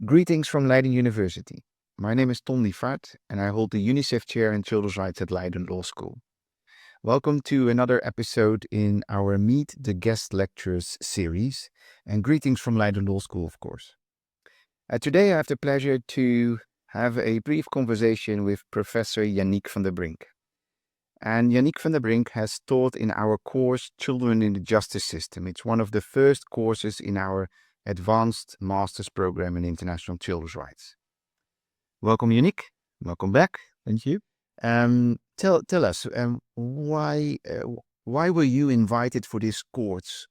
Greetings from Leiden University. My name is Ton Liefaard and I hold the UNICEF Chair in Children's Rights at Leiden Law School. Welcome to another episode in our Meet the Guest Lecturers series, and greetings from Leiden Law School, of course. Today I have the pleasure to have a brief conversation with Professor Yannick van der Brink. And Yannick van der Brink has taught in our course Children in the Justice System. It's one of the first courses in our advanced master's program in international children's rights. Welcome, Yannick. Welcome back. Thank you. Tell us why were you invited for this course?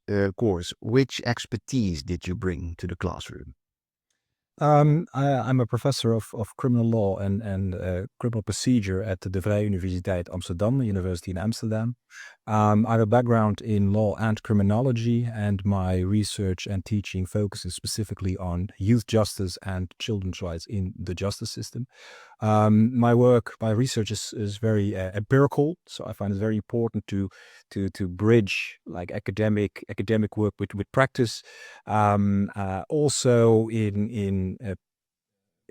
Which expertise did you bring to the classroom? I'm a professor of criminal law and criminal procedure at the Vrije Universiteit Amsterdam, University in Amsterdam. I have a background in law and criminology, and my research and teaching focuses specifically on youth justice and children's rights in the justice system. My research is very empirical, so I find it very important to bridge like academic work with practice. Also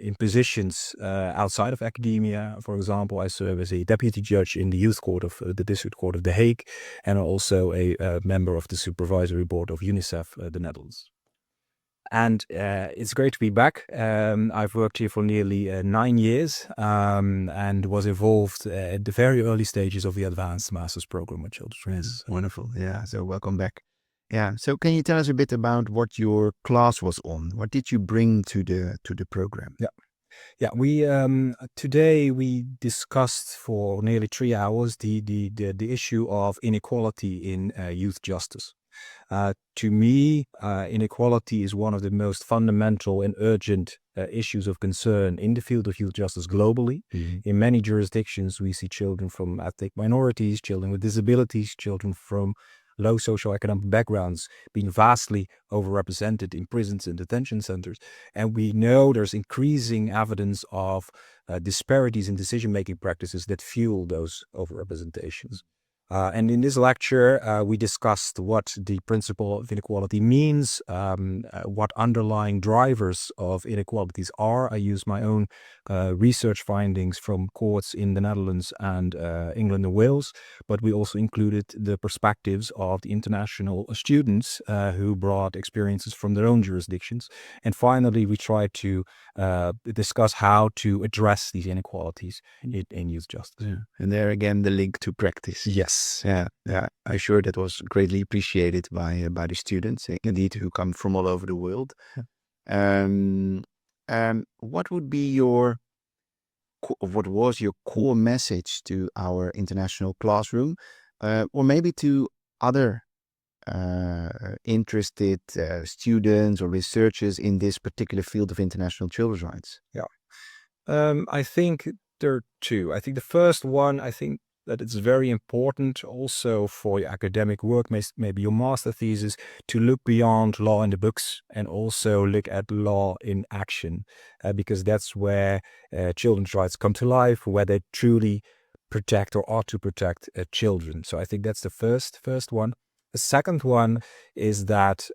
in positions outside of academia. For example, I serve as a deputy judge in the youth court of the district court of The Hague, and also a member of the supervisory board of UNICEF, the Netherlands. And it's great to be back. I've worked here for nearly 9 years and was involved at the very early stages of the advanced master's program with children's rights. Wonderful. Yeah. So welcome back. Yeah. So can you tell us a bit about what your class was on? What did you bring to the program? Yeah. We today we discussed for nearly 3 hours the issue of inequality in youth justice. To me, inequality is one of the most fundamental and urgent issues of concern in the field of youth justice globally. Mm-hmm. In many jurisdictions, we see children from ethnic minorities, children with disabilities, children from low socioeconomic backgrounds being vastly overrepresented in prisons and detention centers. And we know there's increasing evidence of disparities in decision-making practices that fuel those overrepresentations. And in this lecture, we discussed what the principle of inequality means, what underlying drivers of inequalities are. I used my own research findings from courts in the Netherlands and England and Wales, but we also included the perspectives of the international students who brought experiences from their own jurisdictions. And finally, we tried to discuss how to address these inequalities in youth justice. Yeah. And there again, the link to practice. Yes. Yeah. I'm sure that was greatly appreciated by the students, indeed, who come from all over the world. Yeah. What was your core message to our international classroom, or maybe to other interested students or researchers in this particular field of international children's rights? Yeah. I think there are two. I think the first one, I think that it's very important also for your academic work, maybe your master thesis, to look beyond law in the books and also look at law in action, because that's where children's rights come to life, where they truly protect or ought to protect children. So I think that's the first one. The second one is that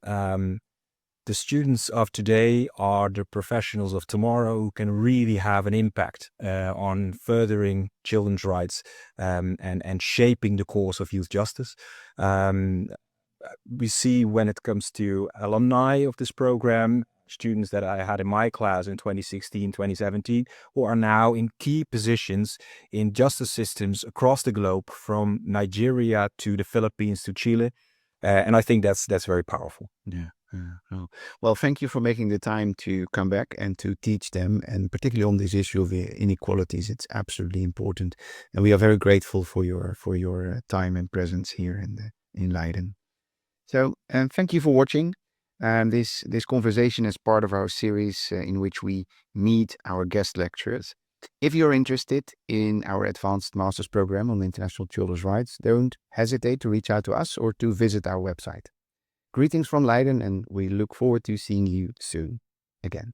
the students of today are the professionals of tomorrow who can really have an impact on furthering children's rights and shaping the course of youth justice. We see when it comes to alumni of this program, students that I had in my class in 2016, 2017, who are now in key positions in justice systems across the globe, from Nigeria to the Philippines to Chile. And I think that's very powerful. Yeah. Well, thank you for making the time to come back and to teach them, and particularly on this issue of inequalities. It's absolutely important, and we are very grateful for your time and presence here in Leiden. So, thank you for watching. This conversation is part of our series in which we meet our guest lecturers. If you're interested in our advanced master's program on international children's rights, don't hesitate to reach out to us or to visit our website. Greetings from Leiden, and we look forward to seeing you soon again.